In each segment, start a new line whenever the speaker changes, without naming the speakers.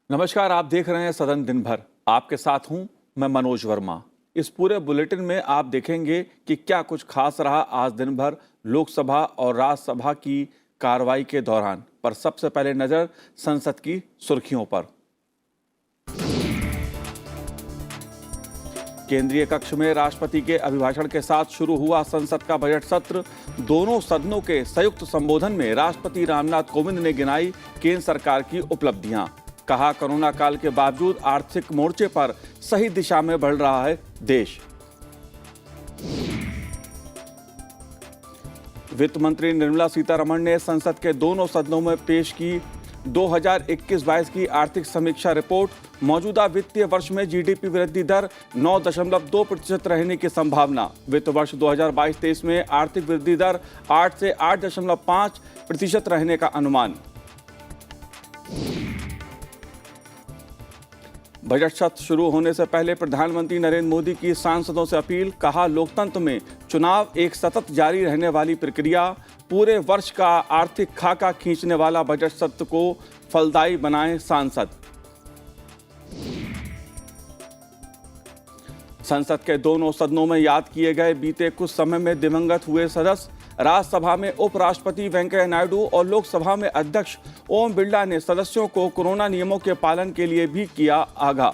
नमस्कार, आप देख रहे हैं सदन दिन भर। आपके साथ हूं मैं मनोज वर्मा। इस पूरे बुलेटिन में आप देखेंगे कि क्या कुछ खास रहा आज दिन भर लोकसभा और राज्यसभा की कार्रवाई के दौरान। पर सबसे पहले नजर संसद की सुर्खियों पर। केंद्रीय कक्ष में राष्ट्रपति के अभिभाषण के साथ शुरू हुआ संसद का बजट सत्र। दोनों सदनों के संयुक्त संबोधन में राष्ट्रपति रामनाथ कोविंद ने गिनाई केंद्र सरकार की उपलब्धियां। कहा, कोरोना काल के बावजूद आर्थिक मोर्चे पर सही दिशा में बढ़ रहा है देश। वित्त मंत्री निर्मला सीतारमण ने संसद के दोनों सदनों में पेश की 2021-22 की आर्थिक समीक्षा रिपोर्ट। मौजूदा वित्तीय वर्ष में जीडीपी वृद्धि दर 9.2% रहने की संभावना। वित्त वर्ष 2022-23 में आर्थिक वृद्धि दर 8 से 8.5% रहने का अनुमान। बजट सत्र शुरू होने से पहले प्रधानमंत्री नरेंद्र मोदी की सांसदों से अपील। कहा, लोकतंत्र में चुनाव एक सतत जारी रहने वाली प्रक्रिया। पूरे वर्ष का आर्थिक खाका खींचने वाला बजट सत्र को फलदायी बनाएं सांसद। संसद के दोनों सदनों में याद किए गए बीते कुछ समय में दिवंगत हुए सदस्य। राज्यसभा में उपराष्ट्रपति वेंकैया नायडू और लोकसभा में अध्यक्ष ओम बिरला ने सदस्यों को कोरोना नियमों के पालन के लिए भी किया आगाह।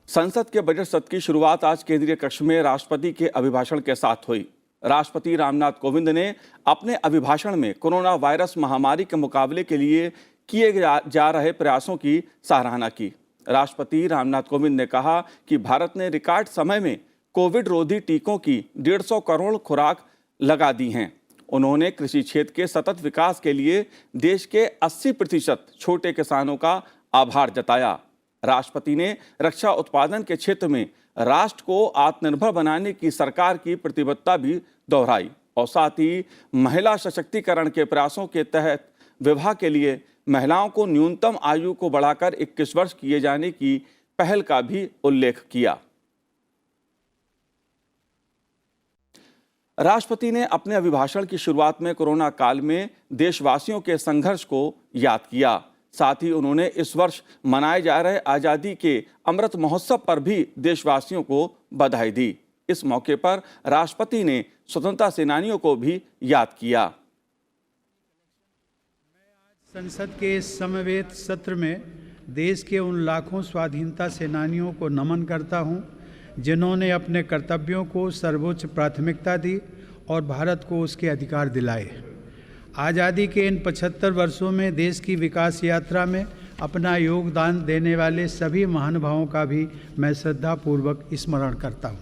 संसद के बजट सत्र की शुरुआत आज केंद्रीय कक्ष में राष्ट्रपति के अभिभाषण के साथ हुई। राष्ट्रपति रामनाथ कोविंद ने अपने अभिभाषण में कोरोना वायरस महामारी के मुकाबले के लिए किए जा रहे प्रयासों की सराहना की। राष्ट्रपति रामनाथ कोविंद ने कहा कि भारत ने रिकॉर्ड समय में कोविड रोधी टीकों की 150 करोड़ खुराक लगा दी हैं। उन्होंने कृषि क्षेत्र के सतत विकास के लिए देश के 80% छोटे किसानों का आभार जताया। राष्ट्रपति ने रक्षा उत्पादन के क्षेत्र में राष्ट्र को आत्मनिर्भर बनाने की सरकार की प्रतिबद्धता भी दोहराई और साथ ही महिला सशक्तिकरण के प्रयासों के तहत विवाह के लिए महिलाओं को न्यूनतम आयु को बढ़ाकर 21 वर्ष किए जाने की पहल का भी उल्लेख किया। राष्ट्रपति ने अपने अभिभाषण की शुरुआत में कोरोना काल में देशवासियों के संघर्ष को याद किया। साथ ही उन्होंने इस वर्ष मनाए जा रहे आजादी के अमृत महोत्सव पर भी देशवासियों को बधाई दी। इस मौके पर राष्ट्रपति ने स्वतंत्रता सेनानियों को भी याद किया।
मैं आज संसद के इस समवेत सत्र में देश के उन लाखों स्वाधीनता सेनानियों को नमन करता हूं जिन्होंने अपने कर्तव्यों को सर्वोच्च प्राथमिकता दी और भारत को उसके अधिकार दिलाए। आज़ादी के इन 75 वर्षों में देश की विकास यात्रा में अपना योगदान देने वाले सभी महानुभावों का भी मैं श्रद्धापूर्वक स्मरण करता हूँ।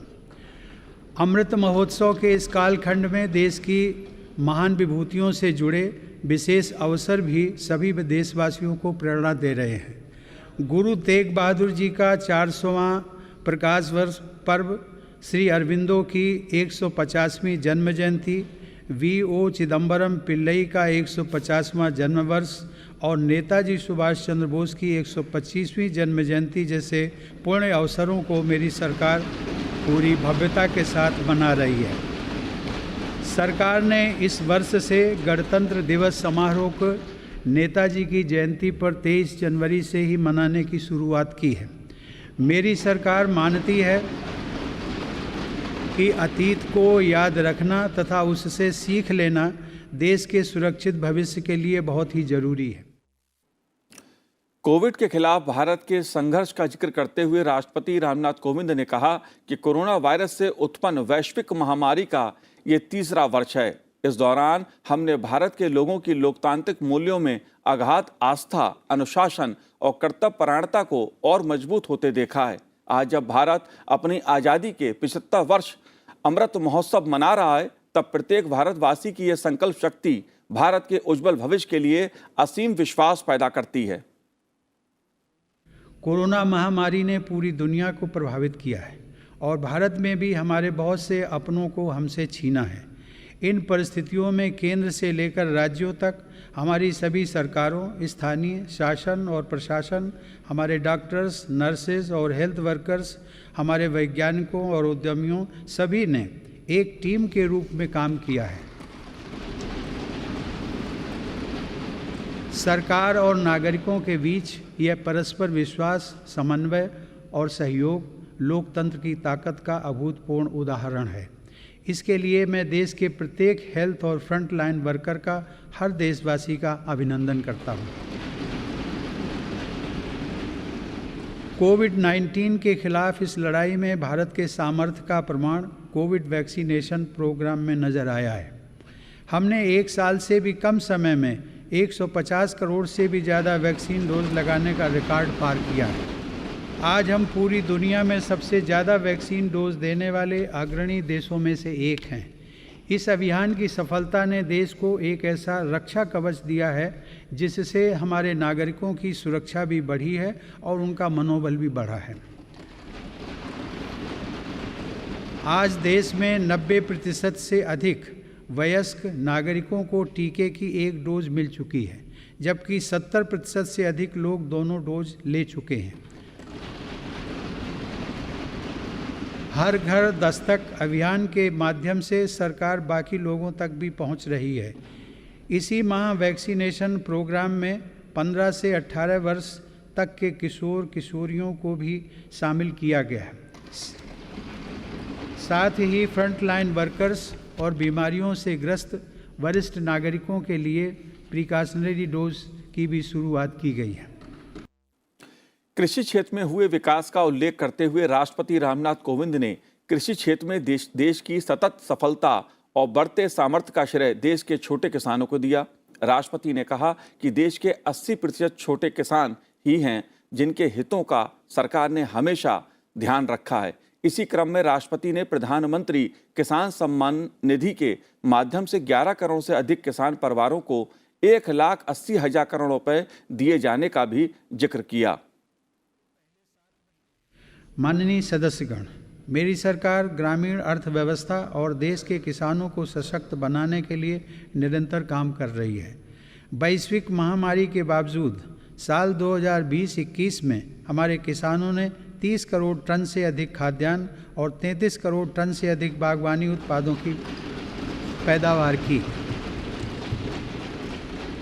अमृत महोत्सव के इस कालखंड में देश की महान विभूतियों से जुड़े विशेष अवसर भी सभी देशवासियों को प्रेरणा दे रहे हैं। गुरु तेग बहादुर जी का 400वां प्रकाश वर्ष पर्व, श्री अरविंदो की 150वीं जन्म जयंती, वी.ओ. चिदम्बरम पिल्लई का 150वां जन्म वर्ष और नेताजी सुभाष चंद्र बोस की 125वीं जन्म जयंती जैसे पुण्य अवसरों को मेरी सरकार पूरी भव्यता के साथ मना रही है। सरकार ने इस वर्ष से गणतंत्र दिवस समारोह को नेताजी की जयंती पर 23 जनवरी से ही मनाने की शुरुआत की है। मेरी सरकार मानती है कि अतीत को याद रखना तथा उससे सीख लेना देश के सुरक्षित भविष्य के लिए बहुत ही जरूरी है।
कोविड के खिलाफ भारत के संघर्ष का जिक्र करते हुए राष्ट्रपति रामनाथ कोविंद ने कहा कि कोरोना वायरस से उत्पन्न वैश्विक महामारी का ये तीसरा वर्ष है। इस दौरान हमने भारत के लोगों की लोकतांत्रिक मूल्यों में अगाध आस्था, अनुशासन और कर्तव्यपरायणता को और मजबूत होते देखा है। आज जब भारत अपनी आज़ादी के 75 वर्ष अमृत महोत्सव मना रहा है, तब प्रत्येक भारतवासी की यह संकल्प शक्ति भारत के उज्जवल भविष्य के लिए असीम विश्वास पैदा करती है।
कोरोना महामारी ने पूरी दुनिया को प्रभावित किया है और भारत में भी हमारे बहुत से अपनों को हमसे छीना है। इन परिस्थितियों में केंद्र से लेकर राज्यों तक हमारी सभी सरकारों, स्थानीय शासन और प्रशासन, हमारे डॉक्टर्स, नर्सेज और हेल्थ वर्कर्स, हमारे वैज्ञानिकों और उद्यमियों सभी ने एक टीम के रूप में काम किया है। सरकार और नागरिकों के बीच यह परस्पर विश्वास, समन्वय और सहयोग लोकतंत्र की ताकत का अभूतपूर्व उदाहरण है। इसके लिए मैं देश के प्रत्येक हेल्थ और फ्रंट लाइन वर्कर का, हर देशवासी का अभिनंदन करता हूँ। कोविड-19 के खिलाफ इस लड़ाई में भारत के सामर्थ्य का प्रमाण कोविड वैक्सीनेशन प्रोग्राम में नज़र आया है। हमने 1 साल से भी कम समय में 150 करोड़ से भी ज़्यादा वैक्सीन डोज लगाने का रिकॉर्ड पार किया है। आज हम पूरी दुनिया में सबसे ज़्यादा वैक्सीन डोज देने वाले अग्रणी देशों में से एक हैं। इस अभियान की सफलता ने देश को एक ऐसा रक्षा कवच दिया है जिससे हमारे नागरिकों की सुरक्षा भी बढ़ी है और उनका मनोबल भी बढ़ा है। आज देश में 90% से अधिक वयस्क नागरिकों को टीके की 1 डोज मिल चुकी है, जबकि 70% से अधिक लोग दोनों डोज ले चुके हैं। हर घर दस्तक अभियान के माध्यम से सरकार बाकी लोगों तक भी पहुंच रही है। इसी माह वैक्सीनेशन प्रोग्राम में 15 से 18 वर्ष तक के किशोर किशोरियों को भी शामिल किया गया है। साथ ही फ्रंट लाइन वर्कर्स और बीमारियों से ग्रस्त वरिष्ठ नागरिकों के लिए प्रिकॉशनरी डोज की भी शुरुआत की गई है।
कृषि क्षेत्र में हुए विकास का उल्लेख करते हुए राष्ट्रपति रामनाथ कोविंद ने कृषि क्षेत्र में देश की सतत सफलता और बढ़ते सामर्थ्य का श्रेय देश के छोटे किसानों को दिया। राष्ट्रपति ने कहा कि देश के 80% छोटे किसान ही हैं जिनके हितों का सरकार ने हमेशा ध्यान रखा है। इसी क्रम में राष्ट्रपति ने प्रधानमंत्री किसान सम्मान निधि के माध्यम से 11 करोड़ से अधिक किसान परिवारों को 1,80,000 करोड़ रुपए दिए जाने का भी जिक्र किया।
माननीय सदस्यगण, मेरी सरकार ग्रामीण अर्थव्यवस्था और देश के किसानों को सशक्त बनाने के लिए निरंतर काम कर रही है। वैश्विक महामारी के बावजूद साल 2020-21 में हमारे किसानों ने 30 करोड़ टन से अधिक खाद्यान्न और 33 करोड़ टन से अधिक बागवानी उत्पादों की पैदावार की।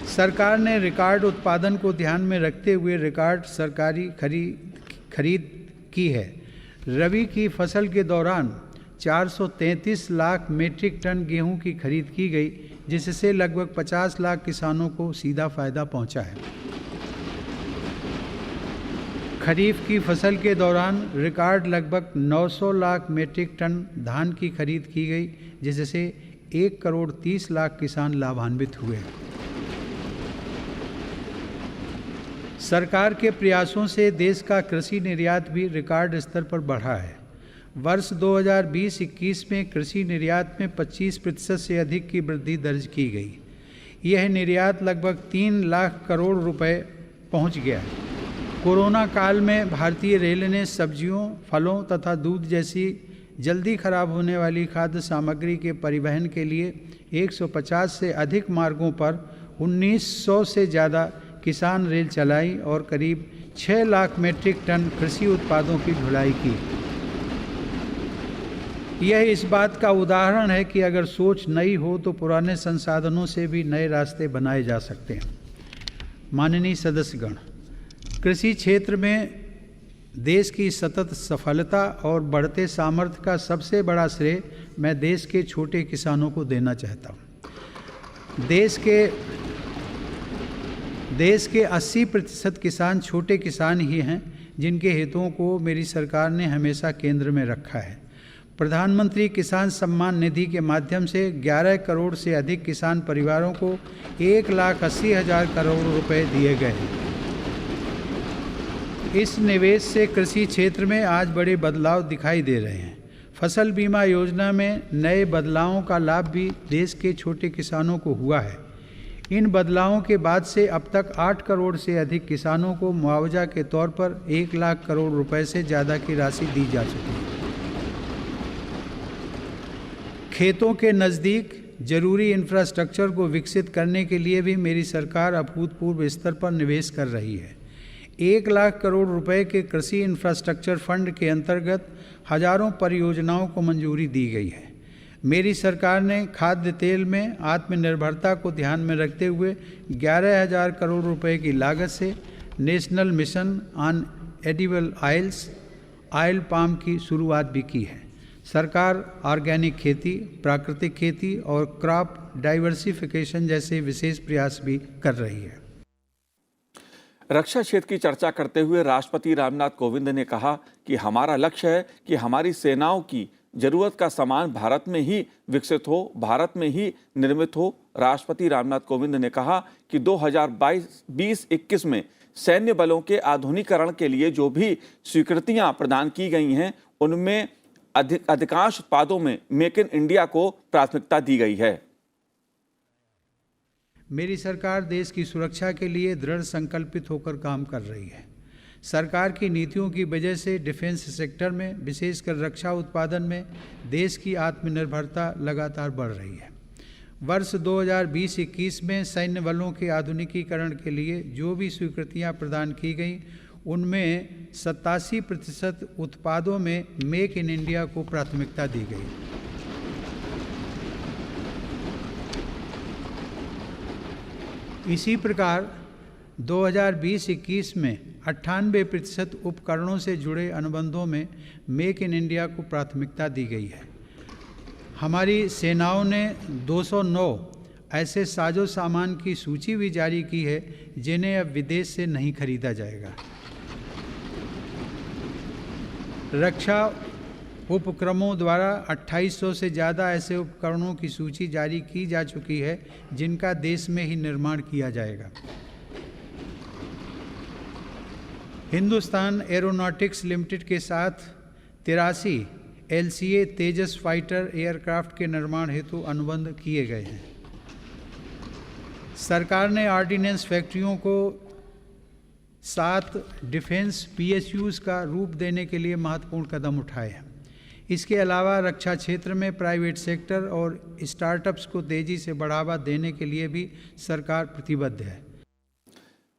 सरकार ने रिकॉर्ड उत्पादन को ध्यान में रखते हुए रिकॉर्ड सरकारी खरीद की है। रबी की फसल के दौरान 433 लाख मीट्रिक टन गेहूं की खरीद की गई, जिससे लगभग 50 लाख किसानों को सीधा फायदा पहुंचा है। खरीफ की फसल के दौरान रिकॉर्ड लगभग 900 लाख मीट्रिक टन धान की खरीद की गई, जिससे 1 करोड़ 30 लाख किसान लाभान्वित हुए। सरकार के प्रयासों से देश का कृषि निर्यात भी रिकॉर्ड स्तर पर बढ़ा है। वर्ष 2020-21 में कृषि निर्यात में 25% से अधिक की वृद्धि दर्ज की गई। यह निर्यात लगभग 3 लाख करोड़ रुपए पहुंच गया है। कोरोना काल में भारतीय रेल ने सब्जियों, फलों तथा दूध जैसी जल्दी खराब होने वाली खाद्य सामग्री के परिवहन के लिए 150 से अधिक मार्गों पर 1900 से ज़्यादा किसान रेल चलाई और करीब 6 लाख मीट्रिक टन कृषि उत्पादों की ढुलाई की। यह इस बात का उदाहरण है कि अगर सोच नई हो तो पुराने संसाधनों से भी नए रास्ते बनाए जा सकते हैं। माननीय सदस्यगण, कृषि क्षेत्र में देश की सतत सफलता और बढ़ते सामर्थ्य का सबसे बड़ा श्रेय मैं देश के छोटे किसानों को देना चाहता हूँ। देश के 80% किसान छोटे किसान ही हैं, जिनके हितों को मेरी सरकार ने हमेशा केंद्र में रखा है। प्रधानमंत्री किसान सम्मान निधि के माध्यम से 11 करोड़ से अधिक किसान परिवारों को 1,80,000 करोड़ रुपए दिए गए हैं। इस निवेश से कृषि क्षेत्र में आज बड़े बदलाव दिखाई दे रहे हैं। फसल बीमा योजना में नए बदलावों का लाभ भी देश के छोटे किसानों को हुआ है। इन बदलावों के बाद से अब तक 8 करोड़ से अधिक किसानों को मुआवजा के तौर पर 1 लाख करोड़ रुपए से ज़्यादा की राशि दी जा चुकी है। खेतों के नज़दीक जरूरी इंफ्रास्ट्रक्चर को विकसित करने के लिए भी मेरी सरकार अभूतपूर्व स्तर पर निवेश कर रही है। 1 लाख करोड़ रुपए के कृषि इंफ्रास्ट्रक्चर फंड के अंतर्गत हजारों परियोजनाओं को मंजूरी दी गई है। मेरी सरकार ने खाद्य तेल में आत्मनिर्भरता को ध्यान में रखते हुए 11,000 करोड़ रुपए की लागत से national mission on edible oils oil palm की शुरुआत भी की है। सरकार ऑर्गेनिक खेती, प्राकृतिक खेती और क्रॉप डाइवर्सिफिकेशन जैसे विशेष प्रयास भी कर रही है।
रक्षा क्षेत्र की चर्चा करते हुए राष्ट्रपति रामनाथ कोविंद ने कहा कि हमारा लक्ष्य है कि हमारी सेनाओं की जरूरत का सामान भारत में ही विकसित हो, भारत में ही निर्मित हो। राष्ट्रपति रामनाथ कोविंद ने कहा कि 2020-21 में सैन्य बलों के आधुनिकीकरण के लिए जो भी स्वीकृतियां प्रदान की गई हैं, उनमें अधिकांश उत्पादों में मेक इन इंडिया को प्राथमिकता दी गई है।
मेरी सरकार देश की सुरक्षा के लिए दृढ़ संकल्पित होकर काम कर रही है। सरकार की नीतियों की वजह से डिफेंस सेक्टर में, विशेषकर रक्षा उत्पादन में देश की आत्मनिर्भरता लगातार बढ़ रही है। वर्ष 2020-21 में सैन्य बलों के आधुनिकीकरण के लिए जो भी स्वीकृतियां प्रदान की गईं, उनमें 87% उत्पादों में मेक इन इंडिया को प्राथमिकता दी गई। इसी प्रकार 2020-21 में 98% उपकरणों से जुड़े अनुबंधों में मेक इन इंडिया को प्राथमिकता दी गई है। हमारी सेनाओं ने 209 ऐसे साजो सामान की सूची भी जारी की है जिन्हें अब विदेश से नहीं खरीदा जाएगा। रक्षा उपक्रमों द्वारा 2800 से ज़्यादा ऐसे उपकरणों की सूची जारी की जा चुकी है जिनका देश में ही निर्माण किया जाएगा। हिंदुस्तान एरोनॉटिक्स लिमिटेड के साथ 83 LCA तेजस फाइटर एयरक्राफ्ट के निर्माण हेतु अनुबंध किए गए हैं। सरकार ने ऑर्डिनेंस फैक्ट्रियों को 7 डिफेंस PSUs का रूप देने के लिए महत्वपूर्ण कदम उठाए हैं। इसके अलावा रक्षा क्षेत्र में प्राइवेट सेक्टर और स्टार्टअप्स को तेजी से बढ़ावा देने के लिए भी सरकार प्रतिबद्ध है।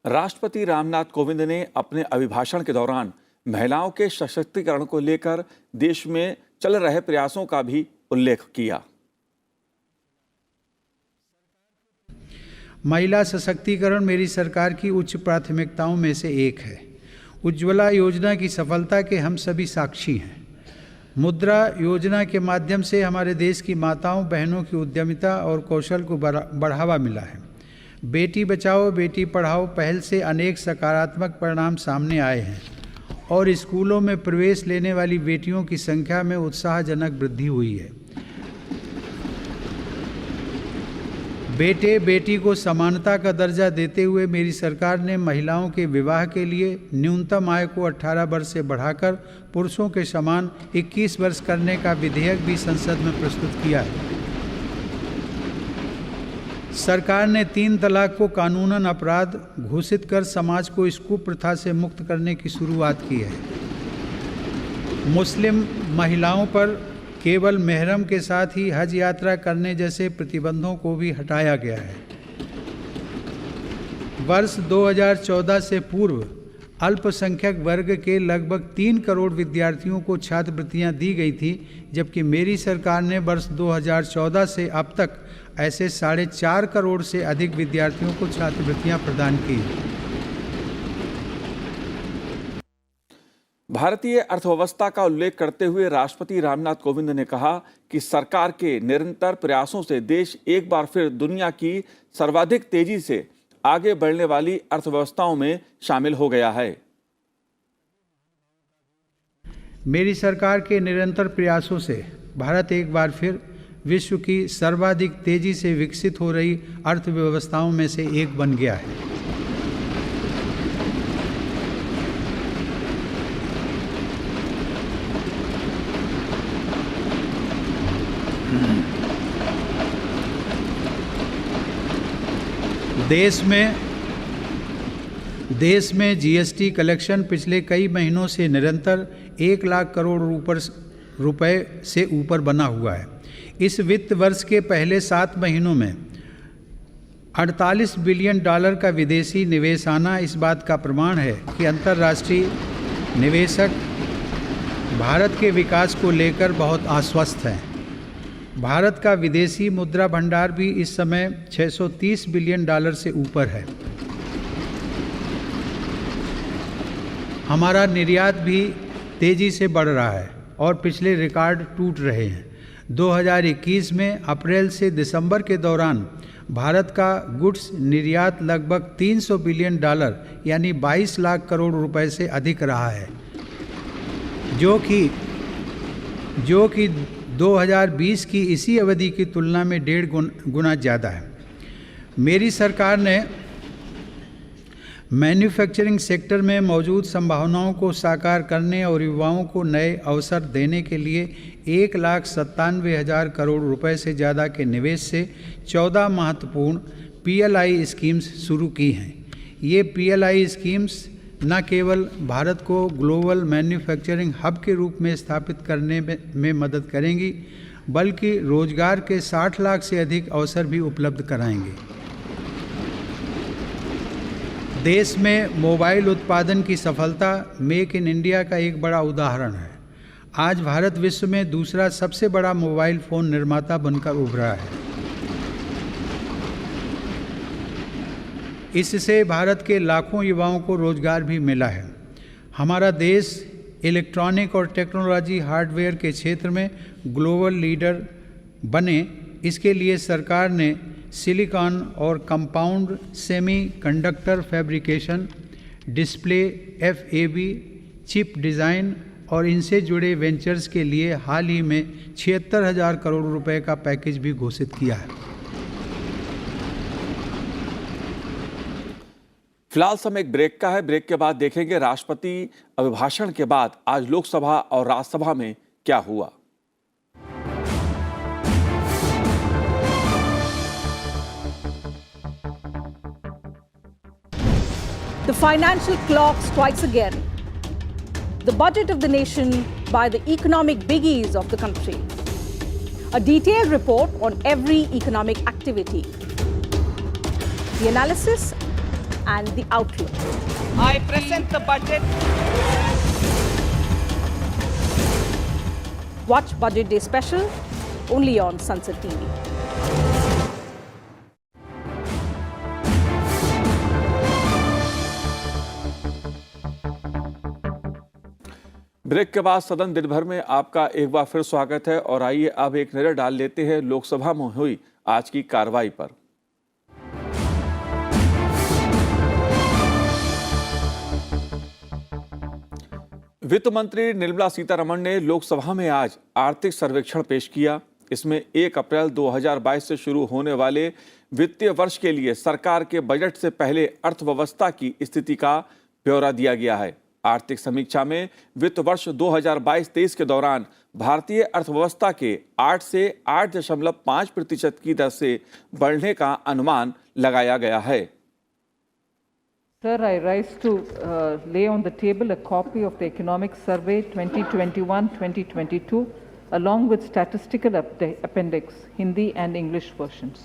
राष्ट्रपति रामनाथ कोविंद ने अपने अभिभाषण के दौरान महिलाओं के सशक्तिकरण को लेकर देश में चल रहे प्रयासों का भी उल्लेख किया।
महिला सशक्तिकरण मेरी सरकार की उच्च प्राथमिकताओं में से एक है। उज्ज्वला योजना की सफलता के हम सभी साक्षी हैं। मुद्रा योजना के माध्यम से हमारे देश की माताओं बहनों की उद्यमिता और कौशल को बढ़ावा मिला है। बेटी बचाओ बेटी पढ़ाओ पहल से अनेक सकारात्मक परिणाम सामने आए हैं और स्कूलों में प्रवेश लेने वाली बेटियों की संख्या में उत्साहजनक वृद्धि हुई है। बेटे बेटी को समानता का दर्जा देते हुए मेरी सरकार ने महिलाओं के विवाह के लिए न्यूनतम आय को 18 वर्ष से बढ़ाकर पुरुषों के समान 21 वर्ष करने का विधेयक भी संसद में प्रस्तुत किया है। सरकार ने 3 तलाक को कानूनन अपराध घोषित कर समाज को इस कुप्रथा से मुक्त करने की शुरुआत की है। मुस्लिम महिलाओं पर केवल मेहरम के साथ ही हज यात्रा करने जैसे प्रतिबंधों को भी हटाया गया है। वर्ष 2014 से पूर्व अल्पसंख्यक वर्ग के लगभग 3 करोड़ विद्यार्थियों को छात्रवृत्तियां दी गई थी, जबकि मेरी सरकार ने वर्ष 2014 से अब तक ऐसे 4.5 करोड़ से अधिक विद्यार्थियों को छात्रवृत्तियां प्रदान की।
भारतीय अर्थव्यवस्था का उल्लेख करते हुए राष्ट्रपति रामनाथ कोविंद ने कहा कि सरकार के निरंतर प्रयासों से देश एक बार फिर दुनिया की सर्वाधिक तेजी से आगे बढ़ने वाली अर्थव्यवस्थाओं में शामिल हो गया है।
मेरी सरकार के निरंतर प्रयासों से भारत एक बार फिर विश्व की सर्वाधिक तेजी से विकसित हो रही अर्थव्यवस्थाओं में से एक बन गया है। देश में जीएसटी कलेक्शन पिछले कई महीनों से निरंतर 1 लाख करोड़ रुपए से ऊपर बना हुआ है। इस वित्त वर्ष के पहले 7 महीनों में $48 बिलियन का विदेशी निवेश आना इस बात का प्रमाण है कि अंतर्राष्ट्रीय निवेशक भारत के विकास को लेकर बहुत आश्वस्त हैं। भारत का विदेशी मुद्रा भंडार भी इस समय $630 बिलियन से ऊपर है। हमारा निर्यात भी तेजी से बढ़ रहा है और पिछले रिकॉर्ड टूट रहे हैं। 2021 में अप्रैल से दिसंबर के दौरान भारत का गुड्स निर्यात लगभग $300 बिलियन यानी 22 लाख करोड़ रुपए से अधिक रहा है, जो कि 2020 की इसी अवधि की तुलना में 1.5 गुना ज़्यादा है। मेरी सरकार ने मैन्युफैक्चरिंग सेक्टर में मौजूद संभावनाओं को साकार करने और युवाओं को नए अवसर देने के लिए 1,97,000 करोड़ रुपए से ज़्यादा के निवेश से 14 महत्वपूर्ण PLI स्कीम्स शुरू की हैं। ये PLI स्कीम्स न केवल भारत को ग्लोबल मैन्युफैक्चरिंग हब के रूप में स्थापित करने में मदद करेंगी, बल्कि रोजगार के 60 लाख से अधिक अवसर भी उपलब्ध कराएंगे। देश में मोबाइल उत्पादन की सफलता मेक इन इंडिया का एक बड़ा उदाहरण है। आज भारत विश्व में दूसरा सबसे बड़ा मोबाइल फ़ोन निर्माता बनकर उभरा है। इससे भारत के लाखों युवाओं को रोजगार भी मिला है। हमारा देश इलेक्ट्रॉनिक और टेक्नोलॉजी हार्डवेयर के क्षेत्र में ग्लोबल लीडर बने, इसके लिए सरकार ने सिलिकॉन और compound semiconductor fabrication, display, FAB, chip design और इनसे जुड़े वेंचर्स के लिए हाल ही में 76,000 करोड़ रुपए का पैकेज भी घोषित किया है।
फिलहाल समय एक ब्रेक का है। ब्रेक के बाद देखेंगे राष्ट्रपति अभिभाषण के बाद आज लोकसभा और राज्यसभा में क्या हुआ।
The financial clock strikes again. The budget of the nation by the economic biggies of the country. A detailed report on every economic activity. The analysis and the outlook.
I present the budget.
Watch Budget Day Special only on Sunset TV.
Break के बाद सदन दिन भर में आपका एक बार फिर स्वागत है और आइए अब एक नजर डाल लेते हैं लोकसभा में हुई आज की कार्रवाई पर। वित्त मंत्री निर्मला सीतारमण ने लोकसभा में आज आर्थिक सर्वेक्षण पेश किया। इसमें 1 अप्रैल 2022 से शुरू होने वाले वित्तीय वर्ष के लिए सरकार के बजट से पहले अर्थव्यवस्था की स्थिति का ब्यौरा दिया गया है। आर्थिक समीक्षा में वित्त वर्ष 2022-23 के दौरान भारतीय अर्थव्यवस्था के 8 से 8.5% की दर से बढ़ने का अनुमान लगाया गया है।
Sir, I rise to lay on the table a copy of the Economic Survey 2021-2022 along with statistical appendix, Hindi and English versions.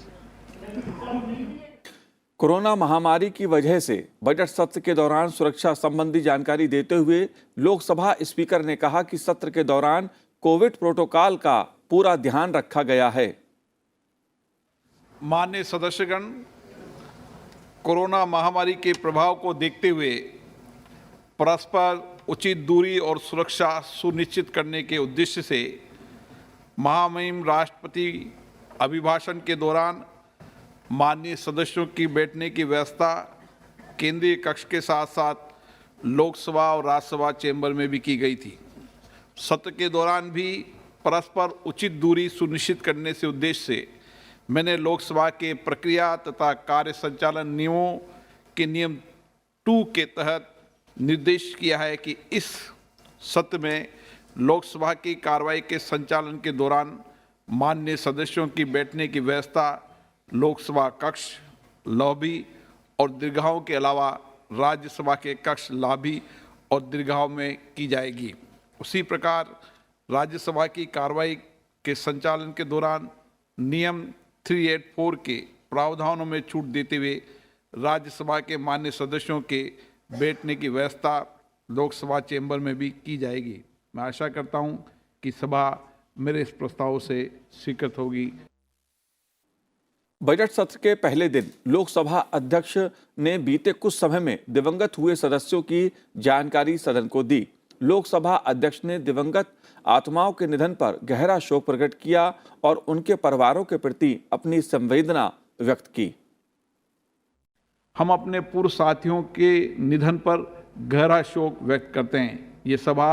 Corona महामारी की वजह से बजट सत्र के दौरान सुरक्षा संबंधी जानकारी देते हुए लोकसभा स्पीकर ने कहा कि सत्र के दौरान कोविड प्रोटोकॉल का पूरा ध्यान रखा गया है।
माननीय सदस्यगण, कोरोना महामारी के प्रभाव को देखते हुए परस्पर उचित दूरी और सुरक्षा सुनिश्चित करने के उद्देश्य से महामहिम राष्ट्रपति अभिभाषण के दौरान माननीय सदस्यों की बैठने की व्यवस्था केंद्रीय कक्ष के साथ साथ लोकसभा और राज्यसभा चैम्बर में भी की गई थी। सत्र के दौरान भी परस्पर उचित दूरी सुनिश्चित करने से उद्देश्य से मैंने लोकसभा के प्रक्रिया तथा कार्य संचालन नियमों के नियम 2 के तहत निर्देश किया है कि इस सत्र में लोकसभा की कार्रवाई के संचालन के दौरान माननीय सदस्यों की बैठने की व्यवस्था लोकसभा कक्ष, लॉबी और दीर्घाओं के अलावा राज्यसभा के कक्ष, लॉबी और दीर्घाओं में की जाएगी। उसी प्रकार राज्यसभा की कार्रवाई के संचालन के दौरान नियम 384 के प्रावधानों में छूट देते हुए राज्यसभा के मान्य सदस्यों के बैठने की व्यवस्था लोकसभा चैम्बर में भी की जाएगी। मैं आशा करता हूं कि सभा मेरे इस प्रस्ताव से स्वीकृत होगी।
बजट सत्र के पहले दिन लोकसभा अध्यक्ष ने बीते कुछ समय में दिवंगत हुए सदस्यों की जानकारी सदन को दी। लोकसभा अध्यक्ष ने दिवंगत आत्माओं के निधन पर गहरा शोक प्रकट किया और उनके परिवारों के प्रति अपनी संवेदना व्यक्त की।
हम अपने पूर्व साथियों के निधन पर गहरा शोक व्यक्त करते हैं। ये सभा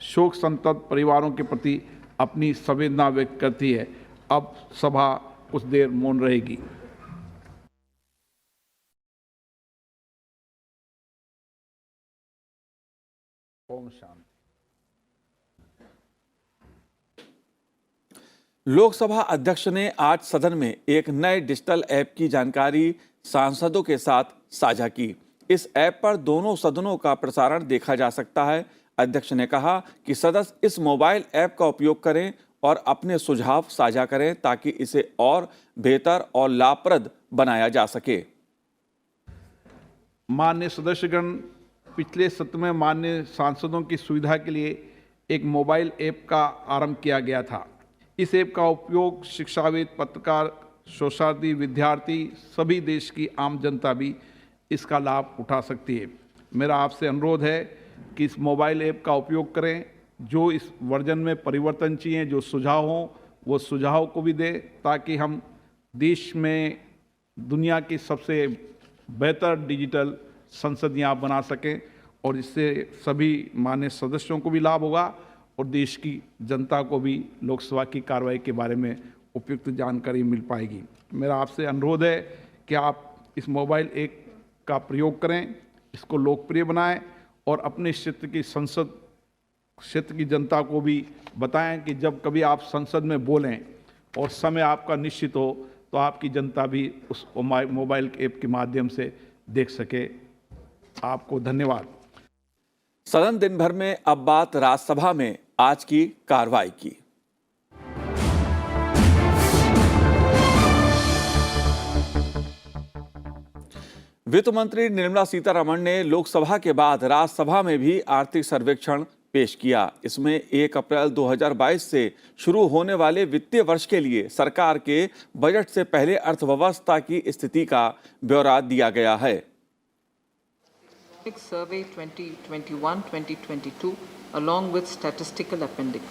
शोक संतप्त परिवारों के प्रति अपनी संवेदना व्यक्त करती है। अब सभा कुछ देर मौन रहेगी। ओम शांति।
लोकसभा अध्यक्ष ने आज सदन में एक नए डिजिटल ऐप की जानकारी सांसदों के साथ साझा की। इस ऐप पर दोनों सदनों का प्रसारण देखा जा सकता है। अध्यक्ष ने कहा कि सदस्य इस मोबाइल ऐप का उपयोग करें और अपने सुझाव साझा करें ताकि इसे और बेहतर और लाभप्रद बनाया जा सके।
माननीय सदस्यगण, पिछले सत्र में माननीय सांसदों की सुविधा के लिए एक मोबाइल ऐप का आरंभ किया गया था। इस ऐप का उपयोग शिक्षाविद, पत्रकार, शोधार्थी, विद्यार्थी, सभी देश की आम जनता भी इसका लाभ उठा सकती है। मेरा आपसे अनुरोध है कि इस मोबाइल ऐप का उपयोग करें। जो इस वर्जन में परिवर्तन चाहिए, जो सुझाव हों, वो सुझाव को भी दें ताकि हम देश में दुनिया की सबसे बेहतर डिजिटल संसद यहाँ बना सकें और इससे सभी माननीय सदस्यों को भी लाभ होगा और देश की जनता को भी लोकसभा की कार्रवाई के बारे में उपयुक्त जानकारी मिल पाएगी। मेरा आपसे अनुरोध है कि आप इस मोबाइल ऐप का प्रयोग करें, इसको लोकप्रिय बनाएं और अपने क्षेत्र की संसद क्षेत्र की जनता को भी बताएं कि जब कभी आप संसद में बोलें और समय आपका निश्चित हो तो आपकी जनता भी उस मोबाइल ऐप के माध्यम से देख सके। आपको धन्यवाद।
सदन दिन भर में अब बात राज्यसभा में आज की कार्रवाई की। वित्त मंत्री निर्मला सीतारमण ने लोकसभा के बाद राज्यसभा में भी आर्थिक सर्वेक्षण पेश किया। इसमें 1 अप्रैल 2022 से शुरू होने वाले वित्तीय वर्ष के लिए सरकार के बजट से पहले अर्थव्यवस्था की स्थिति का ब्यौरा दिया गया है।
Survey 2021-2022 along with statistical appendix.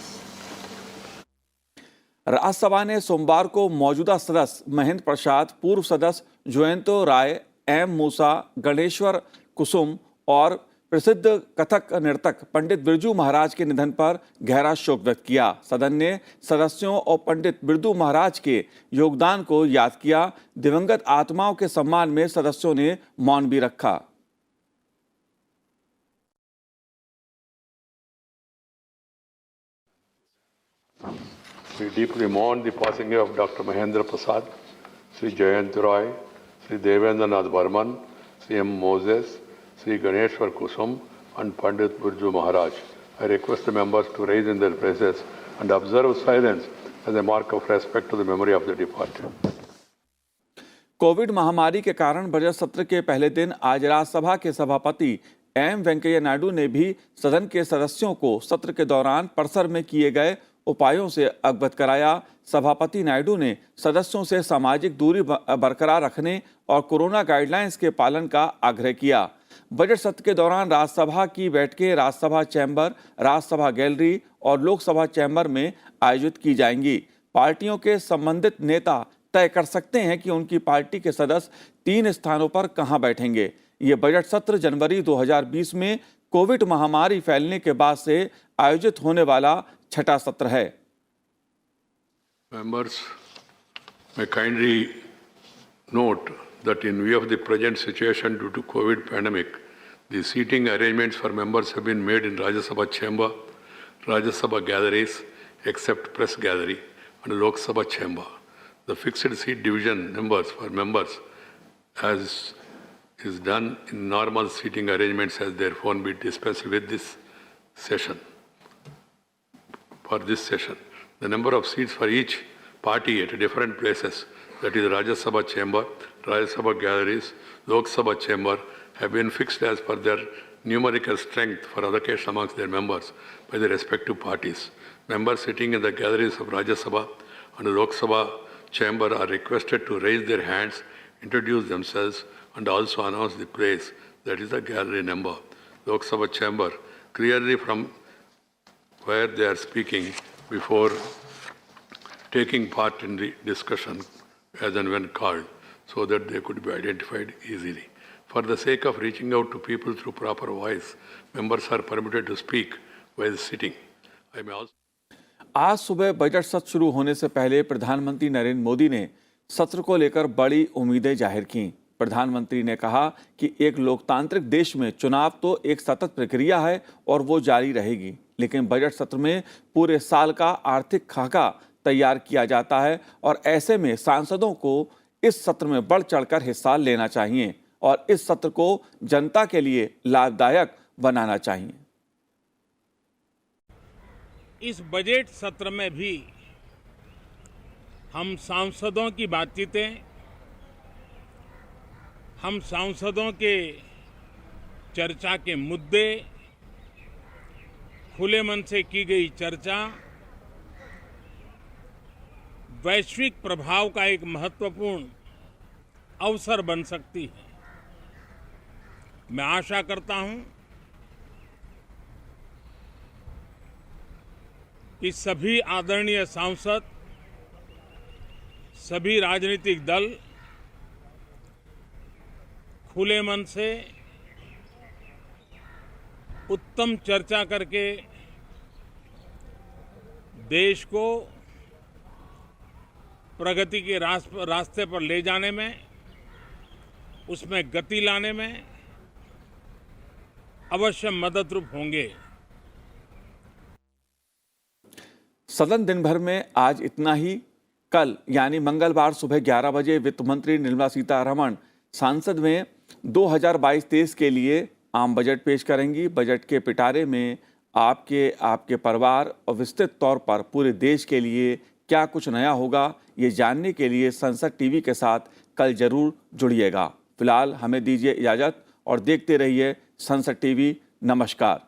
Rajya Sabha ने सोमवार को मौजूदा सदस्य महेंद्र प्रसाद, पूर्व सदस्य जयंतो राय, एम मूसा, गणेश्वर कुसुम और प्रसिद्ध कथक नर्तक पंडित बिरजू महाराज के निधन पर गहरा शोक व्यक्त किया। सदन ने सदस्यों और पंडित बिरजू महाराज के योगदान को याद किया। दिवंगत आत्माओं के सम्मान में सदस्यों ने मौन भी रखा।
We deeply mourn the passing of Dr. Mahendra Prasad, Sri Jayant Roy, Sri Devendra Nath Burman, Sri M. Moses, Sri Ganeshwar Kusum, and Pandit Birju Maharaj. I request the members to rise in their places and observe silence as a mark of respect to the memory of the departed.
Covid महामारी के कारण budget सत्र के पहले दिन आज राज्यसभा के सभापति एम वेंकैया नायडू ने भी सदन के सदस्यों को सत्र के दौरान परिसर में किए गए उपायों से अवगत कराया। सभापति नायडू ने सदस्यों से सामाजिक दूरी बरकरार रखने और कोरोना गाइडलाइंस के पालन का आग्रह किया। बजट सत्र के दौरान राज्यसभा की बैठकें राज्यसभा चैम्बर, राज्यसभा गैलरी और लोकसभा चैम्बर में आयोजित की जाएंगी। पार्टियों के संबंधित नेता तय कर सकते हैं कि उनकी पार्टी के सदस्य 3 स्थानों पर कहां बैठेंगे। ये बजट सत्र जनवरी 2020 में कोविड महामारी फैलने के बाद से आयोजित होने वाला छठा सत्र है।
Members may kindly note that in view of the present situation due to COVID pandemic, the seating arrangements for members have been made in Rajya Sabha chamber, Rajya Sabha galleries, except press gallery, and Lok Sabha chamber. The fixed seat division numbers for members, as is done in normal seating arrangements, has therefore been dispensed with this session. For this session, the number of seats for each party at different places, that is Rajya Sabha chamber, Rajya Sabha galleries, Lok Sabha chamber, have been fixed as per their numerical strength for allocation amongst their members by the respective parties. members sitting in the galleries of Rajya Sabha and Lok Sabha chamber are requested to raise their hands, introduce themselves, and also announce the place, that is the gallery number, Lok Sabha chamber, clearly from where they are speaking before taking part in the discussion as and when called, so that they could be identified easily. For the sake of reaching out to people through proper voice, members are permitted to speak while sitting. I may also...
आज सुबह budget सत्र शुरू होने से पहले प्रधानमंत्री नरेंद्र मोदी ने सत्र को लेकर बड़ी उम्मीदें जाहिर की। प्रधानमंत्री ने कहा कि एक लोकतांत्रिक देश में चुनाव तो एक सतत प्रक्रिया है और वो जारी रहेगी, लेकिन बजट सत्र में पूरे साल का आर्थिक खाका तैयार किया जाता है और ऐसे में सांसदों को इस सत्र में बढ़ चढ़कर हिस्सा लेना चाहिए और इस सत्र को जनता के लिए लाभदायक बनाना चाहिए।
इस बजट सत्र में भी हम सांसदों की बातचीतें, हम सांसदों के चर्चा के मुद्दे, खुले मन से की गई चर्चा वैश्विक प्रभाव का एक महत्वपूर्ण अवसर बन सकती है। मैं आशा करता हूं कि सभी आदरणीय सांसद, सभी राजनीतिक दल खुले मन से उत्तम चर्चा करके देश को प्रगति के रास्ते पर ले जाने में, उसमें गति लाने में अवश्य मददरूप होंगे।
सदन दिन भर में आज इतना ही। कल यानी मंगलवार सुबह 11 बजे वित्त मंत्री निर्मला सीतारमण संसद में 2022-23 के लिए आम बजट पेश करेंगी। बजट के पिटारे में आपके परिवार और विस्तृत तौर पर पूरे देश के लिए क्या कुछ नया होगा, ये जानने के लिए संसद टीवी के साथ कल जरूर जुड़िएगा। फिलहाल हमें दीजिए इजाजत और देखते रहिए संसद टीवी। नमस्कार।